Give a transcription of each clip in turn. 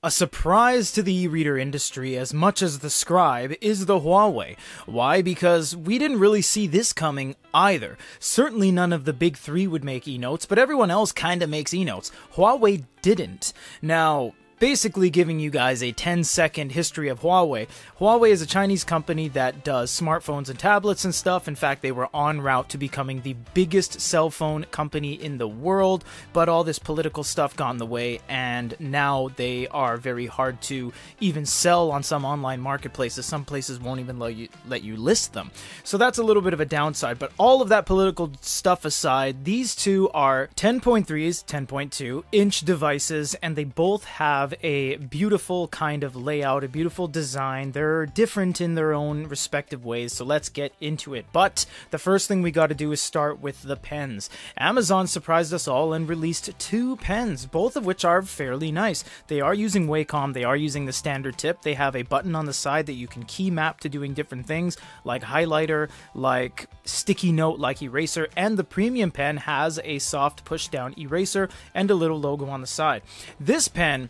A surprise to the e-reader industry as much as the Scribe is the Huawei. Why? Because we didn't really see this coming either. Certainly none of the big three would make e-notes, but everyone else kinda makes e-notes. Huawei didn't. Now, basically giving you guys a 10-second history of Huawei. Huawei is a Chinese company that does smartphones and tablets and stuff. In fact, they were en route to becoming the biggest cell phone company in the world, but all this political stuff got in the way, and now they are very hard to even sell on some online marketplaces. Some places won't even let you list them. So that's a little bit of a downside, but all of that political stuff aside, these two are 10.3s, 10.2 inch devices, and they both have a beautiful kind of layout, a beautiful design. They're different in their own respective ways, so let's get into it. But the first thing we got to do is start with the pens. Amazon surprised us all and released two pens, both of which are fairly nice. They are using Wacom, they are using the standard tip. They have a button on the side that you can key map to doing different things, like highlighter, like sticky note, like eraser, and the premium pen has a soft push down eraser and a little logo on the side. This pen,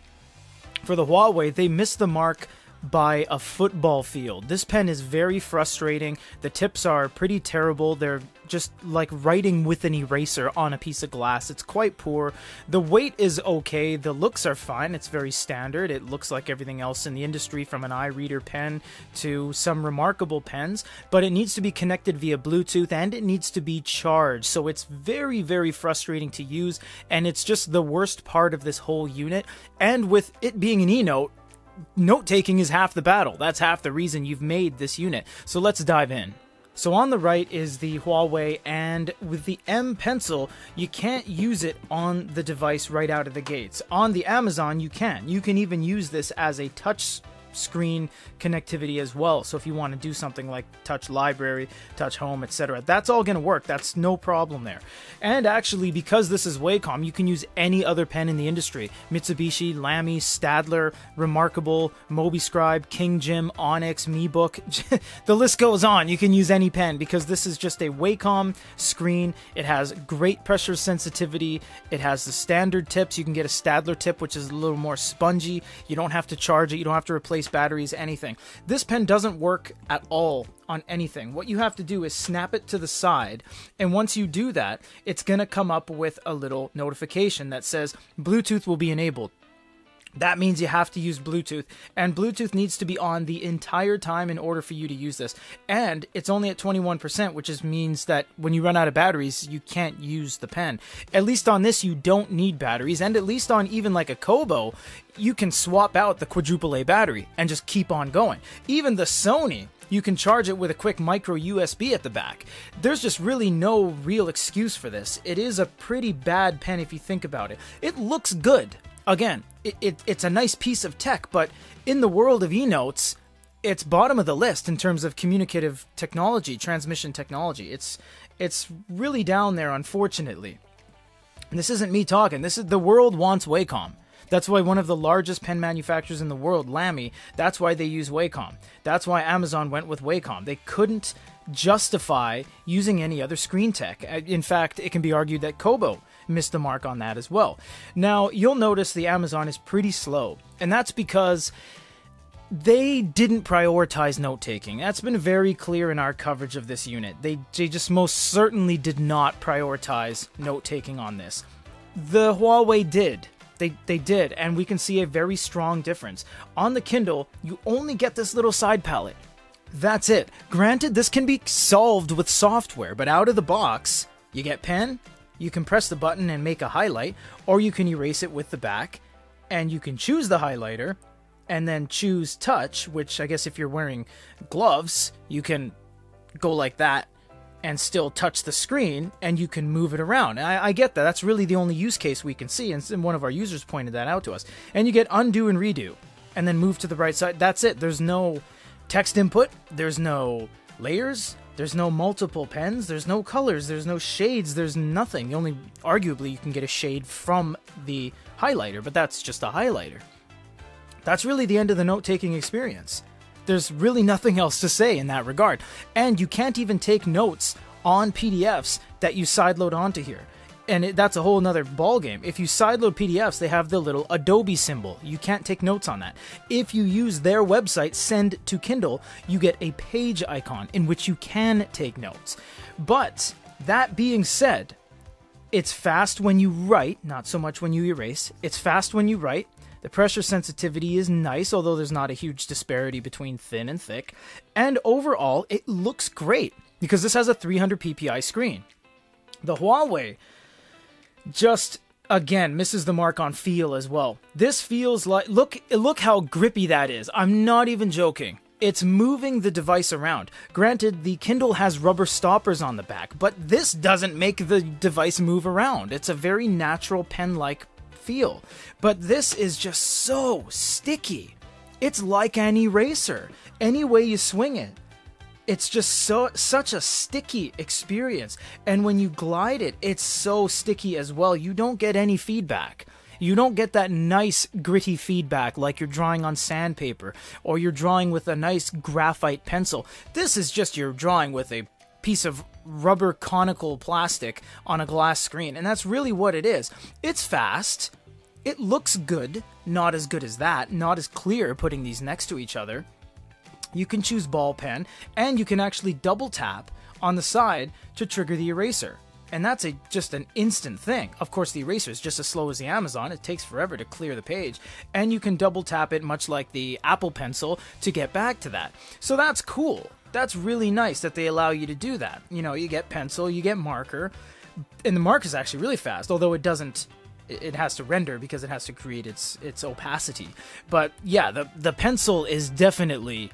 for the Huawei, they missed the mark by a football field. This pen is very frustrating. The tips are pretty terrible. They're just like writing with an eraser on a piece of glass. It's quite poor. The weight is okay. The looks are fine. It's very standard. It looks like everything else in the industry, from an iReader pen to some remarkable pens, but it needs to be connected via Bluetooth and it needs to be charged. So it's very, very frustrating to use, and it's just the worst part of this whole unit. And with it being an e-note, note-taking is half the battle. That's half the reason you've made this unit. So let's dive in. So on the right is the Huawei, and with the M Pencil, you can't use it on the device right out of the gates. On the Amazon, you can. You can even use this as a touch screen connectivity as well. So if you want to do something like touch library, touch home, etc., that's all going to work. That's no problem there. And actually, because this is Wacom, you can use any other pen in the industry. Mitsubishi, Lamy, Stadler, Remarkable, MobiScribe, King Jim, Onyx, MeBook. The list goes on. You can use any pen because this is just a Wacom screen. It has great pressure sensitivity. It has the standard tips. You can get a Stadler tip, which is a little more spongy. You don't have to charge it. You don't have to replace batteries, anything. This pen doesn't work at all on anything. What you have to do is snap it to the side, and once you do that, it's going to come up with a little notification that says Bluetooth will be enabled. That means you have to use Bluetooth, and Bluetooth needs to be on the entire time in order for you to use this. And it's only at 21%, which means that when you run out of batteries, you can't use the pen. At least on this, you don't need batteries, and at least on even like a Kobo, you can swap out the quadruple A battery and just keep on going. Even the Sony, you can charge it with a quick micro USB at the back. There's just really no real excuse for this. It is a pretty bad pen if you think about it. It looks good. Again, it's a nice piece of tech, but in the world of e-notes, it's bottom of the list in terms of communicative technology, transmission technology. It's really down there, unfortunately. And this isn't me talking. This is the world wants Wacom. That's why one of the largest pen manufacturers in the world, Lamy, that's why they use Wacom. That's why Amazon went with Wacom. They couldn't justify using any other screen tech. In fact, it can be argued that Kobo missed the mark on that as well. Now, you'll notice the Amazon is pretty slow, and that's because they didn't prioritize note-taking. That's been very clear in our coverage of this unit. They just most certainly did not prioritize note-taking on this. The Huawei did. They did, and we can see a very strong difference. On the Kindle, you only get this little side palette. That's it. Granted, this can be solved with software, but out of the box, you get pen, you can press the button and make a highlight, or you can erase it with the back, and you can choose the highlighter, and then choose touch, which I guess if you're wearing gloves, you can go like that and still touch the screen, and you can move it around. And I get that. That's really the only use case we can see, and one of our users pointed that out to us. And you get undo and redo, and then move to the right side. That's it. There's no text input. There's no layers. There's no multiple pens. There's no colors. There's no shades. There's nothing. Only, arguably, you can get a shade from the highlighter, but that's just a highlighter. That's really the end of the note-taking experience. There's really nothing else to say in that regard. And you can't even take notes on PDFs that you sideload onto here. And that's a whole nother ballgame. If you sideload PDFs, they have the little Adobe symbol. You can't take notes on that. If you use their website, Send to Kindle, you get a page icon in which you can take notes. But that being said, it's fast when you write, not so much when you erase. It's fast when you write. The pressure sensitivity is nice, although there's not a huge disparity between thin and thick. And overall, it looks great because this has a 300 ppi screen. The Huawei just, again, misses the mark on feel as well. This feels like, look how grippy that is. I'm not even joking. It's moving the device around. Granted, the Kindle has rubber stoppers on the back, but this doesn't make the device move around. It's a very natural pen-like feel. But this is just so sticky. It's like an eraser. Any way you swing it, it's just such a sticky experience. And when you glide it, it's so sticky as well. You don't get any feedback. You don't get that nice gritty feedback like you're drawing on sandpaper or you're drawing with a nice graphite pencil. This is just you're drawing with a piece of rubber conical plastic on a glass screen. And that's really what it is. It's fast. It looks good. Not as good as that. Not as clear putting these next to each other. You can choose ball pen, and you can actually double tap on the side to trigger the eraser. And that's just an instant thing. Of course, the eraser is just as slow as the Amazon. It takes forever to clear the page. And you can double tap it, much like the Apple Pencil, to get back to that. So that's cool. That's really nice that they allow you to do that. You know, you get pencil, you get marker, and the marker is actually really fast, although it doesn't... It has to render because it has to create its opacity. But yeah, the pencil is definitely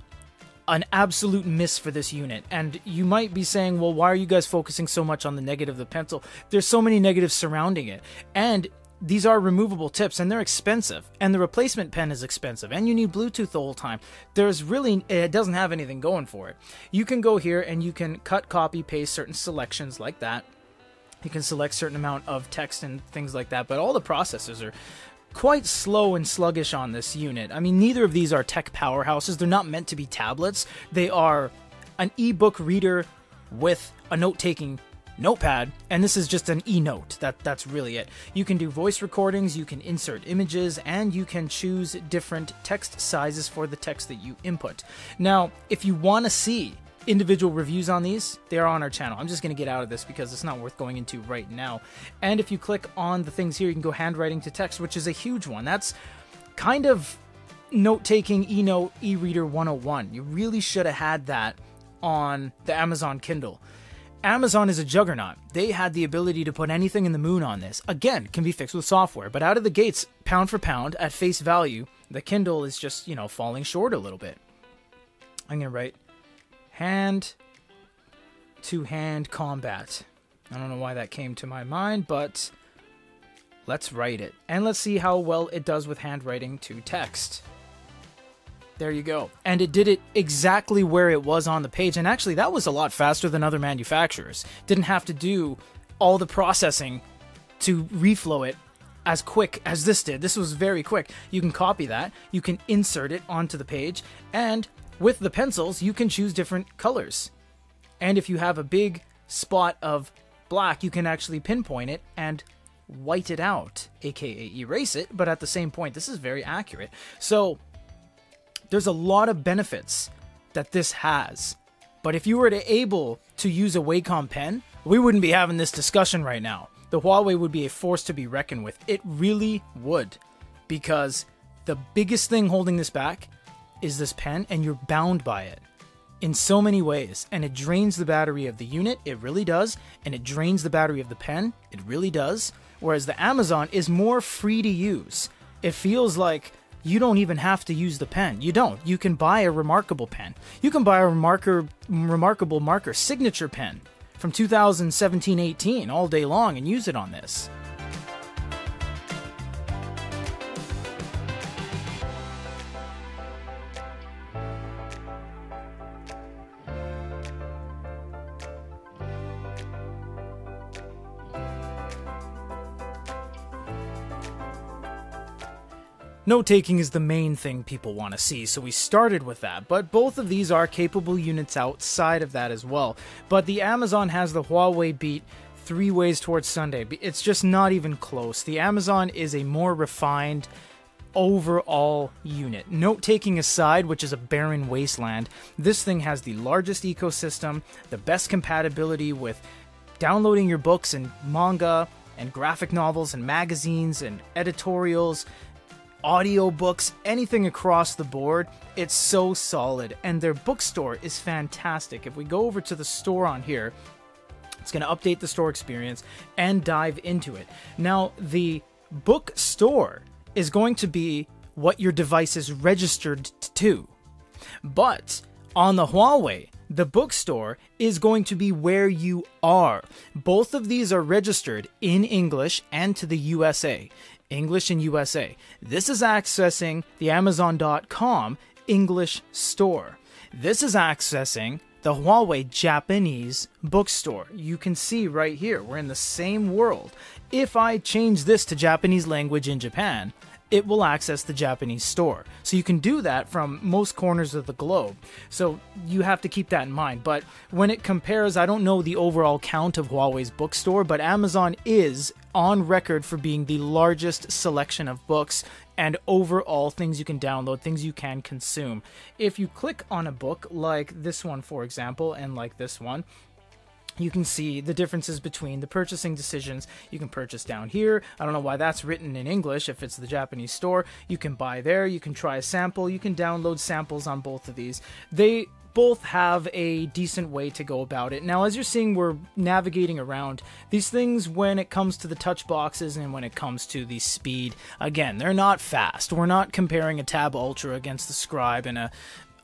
an absolute miss for this unit. And you might be saying, well, why are you guys focusing so much on the negative of the pencil? There's so many negatives surrounding it. And these are removable tips, and they're expensive. And the replacement pen is expensive. And you need Bluetooth the whole time. It doesn't have anything going for it. You can go here and you can cut, copy, paste certain selections like that. You can select certain amount of text and things like that. But all the processors are quite slow and sluggish on this unit. I mean, neither of these are tech powerhouses. They're not meant to be tablets. They are an ebook reader with a note-taking notepad, and this is just an e-note. That's really it. You can do voice recordings, you can insert images, and you can choose different text sizes for the text that you input. Now, if you want to see individual reviews on these, they are on our channel. I'm just going to get out of this because it's not worth going into right now. And if you click on the things here, you can go handwriting to text, which is a huge one. That's kind of note-taking, e-note, e-reader 101. You really should have had that on the Amazon Kindle. Amazon is a juggernaut. They had the ability to put anything in the moon on this. Again, can be fixed with software, but out of the gates, pound for pound, at face value, the Kindle is just, you know, falling short a little bit. I'm going to write hand-to-hand combat. I don't know why that came to my mind, but let's write it. And let's see how well it does with handwriting to text. There you go. And it did it exactly where it was on the page. And actually, that was a lot faster than other manufacturers. Didn't have to do all the processing to reflow it as quick as this did. This was very quick. You can copy that. You can insert it onto the page. And with the pencils, you can choose different colors. And if you have a big spot of black, you can actually pinpoint it and white it out, aka erase it. But at the same point, this is very accurate. So there's a lot of benefits that this has. But if you were able to use a Wacom pen, we wouldn't be having this discussion right now. The Huawei would be a force to be reckoned with. It really would. Because the biggest thing holding this back is this pen, and you're bound by it in so many ways. And it drains the battery of the unit, it really does. And it drains the battery of the pen, it really does. Whereas the Amazon is more free to use. It feels like you don't even have to use the pen. You don't. You can buy a Remarkable pen. You can buy a Remarkable marker signature pen from 2017-18 all day long and use it on this. Note-taking is the main thing people want to see, so we started with that, but both of these are capable units outside of that as well. But the Amazon has the Huawei Beat 3 ways towards Sunday. It's just not even close. The Amazon is a more refined overall unit. Note-taking aside, which is a barren wasteland, this thing has the largest ecosystem, the best compatibility with downloading your books and manga and graphic novels and magazines and editorials, audiobooks, anything across the board. It's so solid, and their bookstore is fantastic. If we go over to the store on here, it's going to update the store experience and dive into it. Now, the bookstore is going to be what your device is registered to. But on the Huawei, the bookstore is going to be where you are. Both of these are registered in English and to the USA. English and USA. This is accessing the Amazon.com English store. This is accessing the Huawei Japanese bookstore. You can see right here, we're in the same world. If I change this to Japanese language in Japan, it will access the Japanese store. So you can do that from most corners of the globe. So you have to keep that in mind. But when it compares, I don't know the overall count of Huawei's bookstore, but Amazon is on record for being the largest selection of books and overall things you can download, things you can consume. If you click on a book like this one, for example, and like this one, you can see the differences between the purchasing decisions. You can purchase down here. I don't know why that's written in English if it's the Japanese store. You can buy there. You can try a sample. You can download samples on both of these. They both have a decent way to go about it. Now, as you're seeing, we're navigating around these things when it comes to the touch boxes and when it comes to the speed. Again, they're not fast. We're not comparing a Tab Ultra against the Scribe and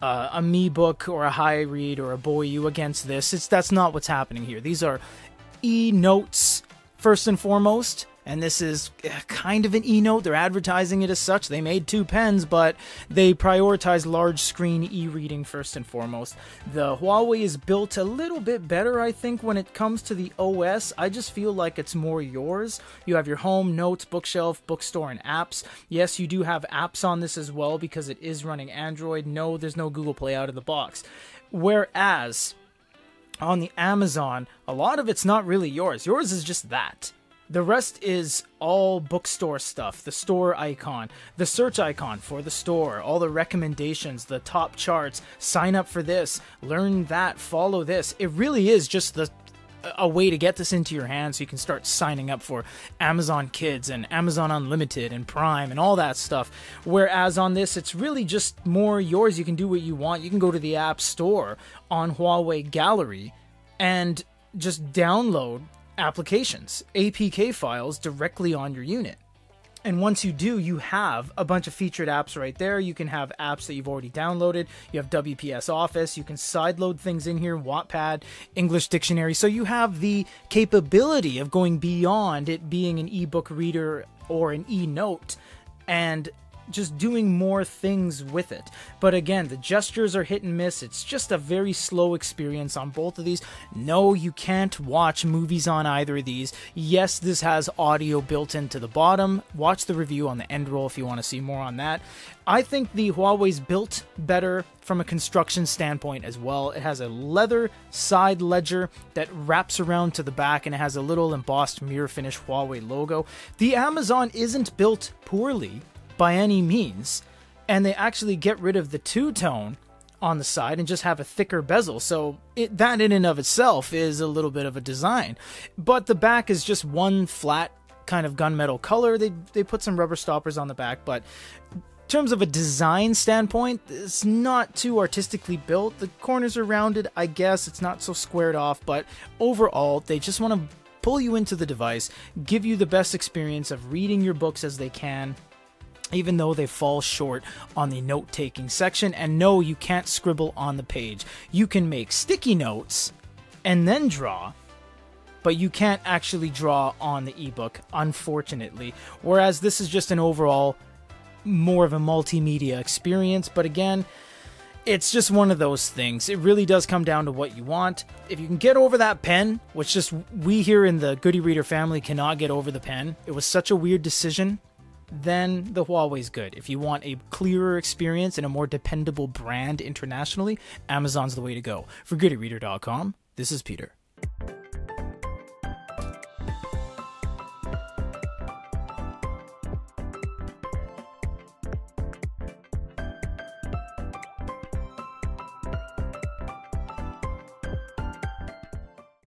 a Mi Book or a Hi Read or a Boyu against this. That's not what's happening here. These are e-notes first and foremost, and this is kind of an e-note. They're advertising it as such. They made 2 pens, but they prioritize large screen e-reading first and foremost. The Huawei is built a little bit better, I think, when it comes to the OS. I just feel like it's more yours. You have your home, notes, bookshelf, bookstore, and apps. Yes, you do have apps on this as well because it is running Android. No, there's no Google Play out of the box. Whereas on the Amazon, a lot of it's not really yours. Yours is just that. The rest is all bookstore stuff, the store icon, the search icon for the store, all the recommendations, the top charts, sign up for this, learn that, follow this. It really is just a way to get this into your hands so you can start signing up for Amazon Kids and Amazon Unlimited and Prime and all that stuff. Whereas on this, it's really just more yours. You can do what you want. You can go to the App Store on Huawei Gallery and just download applications, APK files directly on your unit. And once you do, you have a bunch of featured apps right there. You can have apps that you've already downloaded. You have WPS Office. You can sideload things in here, Wattpad, English Dictionary. So you have the capability of going beyond it being an ebook reader or an e-note and just doing more things with it. But again, the gestures are hit and miss. It's just a very slow experience on both of these. No, you can't watch movies on either of these. Yes, this has audio built into the bottom. Watch the review on the end roll if you want to see more on that. I think the Huawei's built better from a construction standpoint as well. It has a leather side ledger that wraps around to the back, and it has a little embossed mirror finish Huawei logo. The Amazon isn't built poorly by any means, and they actually get rid of the two-tone on the side and just have a thicker bezel, so that in and of itself is a little bit of a design. But the back is just one flat kind of gunmetal color. They put some rubber stoppers on the back, but in terms of a design standpoint, it's not too artistically built. The corners are rounded, I guess. It's not so squared off, but overall, they just want to pull you into the device, give you the best experience of reading your books as they can, even though they fall short on the note-taking section. And no, you can't scribble on the page. You can make sticky notes and then draw, but you can't actually draw on the ebook, unfortunately. Whereas this is just an overall more of a multimedia experience. But again, it's just one of those things. It really does come down to what you want. If you can get over that pen, which just we here in the Good e-Reader family cannot get over the pen. It was such a weird decision. Then the Huawei's good. If you want a clearer experience and a more dependable brand internationally, Amazon's the way to go. For GoodEReader.com, this is Peter.